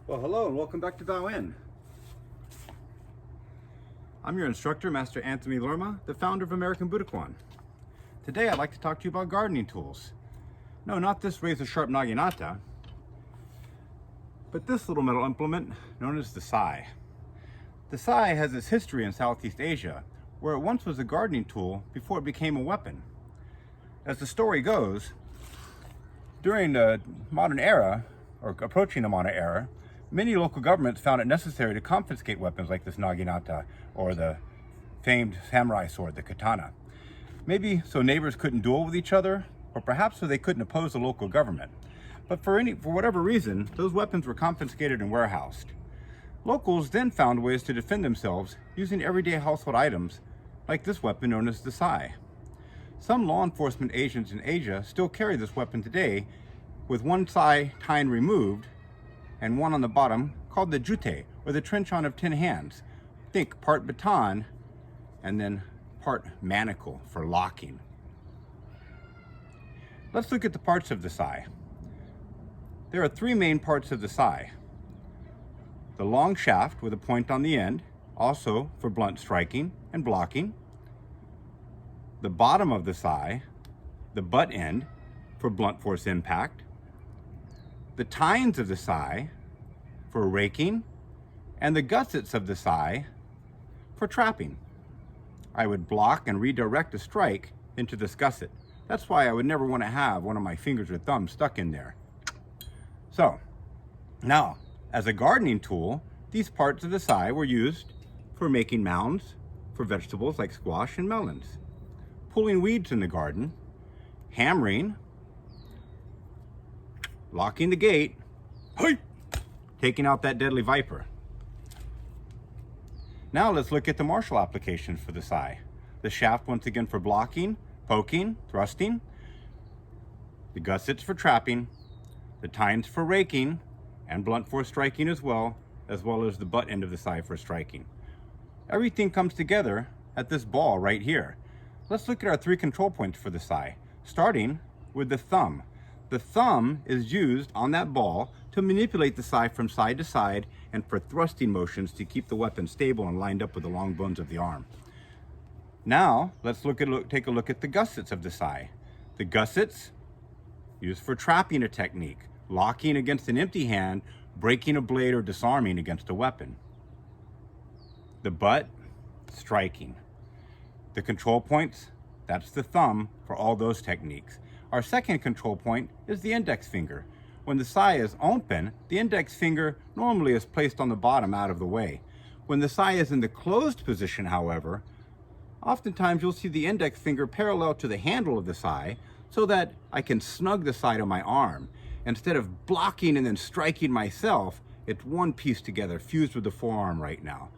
Well, hello and welcome back to Bao. I'm your instructor, Master Anthony Lerma, the founder of American Budokan. Today I'd like to talk to you about gardening tools. No, not this razor-sharp naginata, but this little metal implement known as the Sais. The Sais has its history in Southeast Asia, where it once was a gardening tool before it became a weapon. As the story goes, during the modern era, or approaching the modern era, many local governments found it necessary to confiscate weapons like this naginata or the famed samurai sword, the katana. Maybe so neighbors couldn't duel with each other, or perhaps so they couldn't oppose the local government. But for whatever reason, those weapons were confiscated and warehoused. Locals then found ways to defend themselves using everyday household items like this weapon known as the Sais. Some law enforcement agents in Asia still carry this weapon today, with one Sais tine removed and one on the bottom called the jute, or the trenchon of 10 hands. Think part baton and then part manacle for locking. Let's look at the parts of the Sais. There are three main parts of the Sais. The long shaft with a point on the end, also for blunt striking and blocking. The bottom of the Sais, the butt end, for blunt force impact. The tines of the Sais for raking, and the gussets of the Sais for trapping. I would block and redirect a strike into this gusset. That's why I would never want to have one of my fingers or thumbs stuck in there. So, now, as a gardening tool, these parts of the Sais were used for making mounds for vegetables like squash and melons, pulling weeds in the garden, hammering, locking the gate, taking out that deadly viper. Now let's look at the martial applications for the Sais. The shaft once again for blocking, poking, thrusting. The gussets for trapping. The tines for raking and blunt force striking as well as the butt end of the Sais for striking. Everything comes together at this ball right here. Let's look at our three control points for the Sais, starting with the thumb. The thumb is used on that ball to manipulate the Sais from side to side and for thrusting motions to keep the weapon stable and lined up with the long bones of the arm. Now, let's take a look at the gussets of the Sais. The gussets, used for trapping a technique, locking against an empty hand, breaking a blade, or disarming against a weapon. The butt, striking. The control points, that's the thumb for all those techniques. Our second control point is the index finger. When the Sais is open, the index finger normally is placed on the bottom out of the way. When the Sais is in the closed position, however, oftentimes you'll see the index finger parallel to the handle of the Sais so that I can snug the side of my arm. Instead of blocking and then striking myself, it's one piece together, fused with the forearm right now.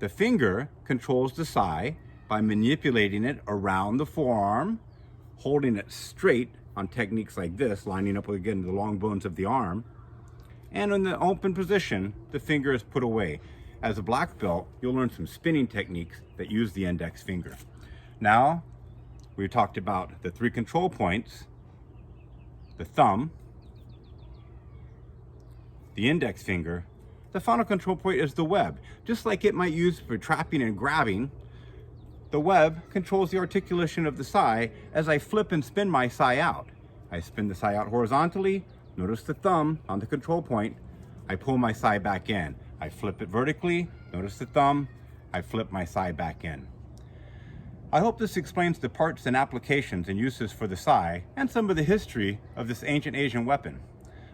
The finger controls the Sais by manipulating it around the forearm, holding it straight on techniques like this, lining up again the long bones of the arm. And in the open position, the finger is put away. As a black belt, you'll learn some spinning techniques that use the index finger. Now, we talked about the three control points, the thumb, the index finger. The final control point is the web. Just like it might use for trapping and grabbing, the web controls the articulation of the Sais as I flip and spin my Sais out. I spin the Sais out horizontally, notice the thumb on the control point, I pull my Sais back in. I flip it vertically, notice the thumb, I flip my Sais back in. I hope this explains the parts and applications and uses for the Sais and some of the history of this ancient Asian weapon.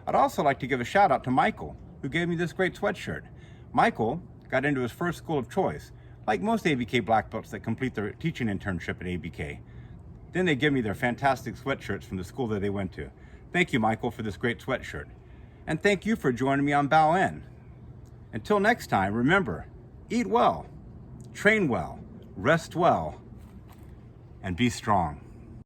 I'd also like to give a shout out to Michael, who gave me this great sweatshirt. Michael got into his first school of choice, like most ABK black belts that complete their teaching internship at ABK. Then they give me their fantastic sweatshirts from the school that they went to. Thank you, Michael, for this great sweatshirt. And thank you for joining me on Bao. Until next time, remember, eat well, train well, rest well, and be strong.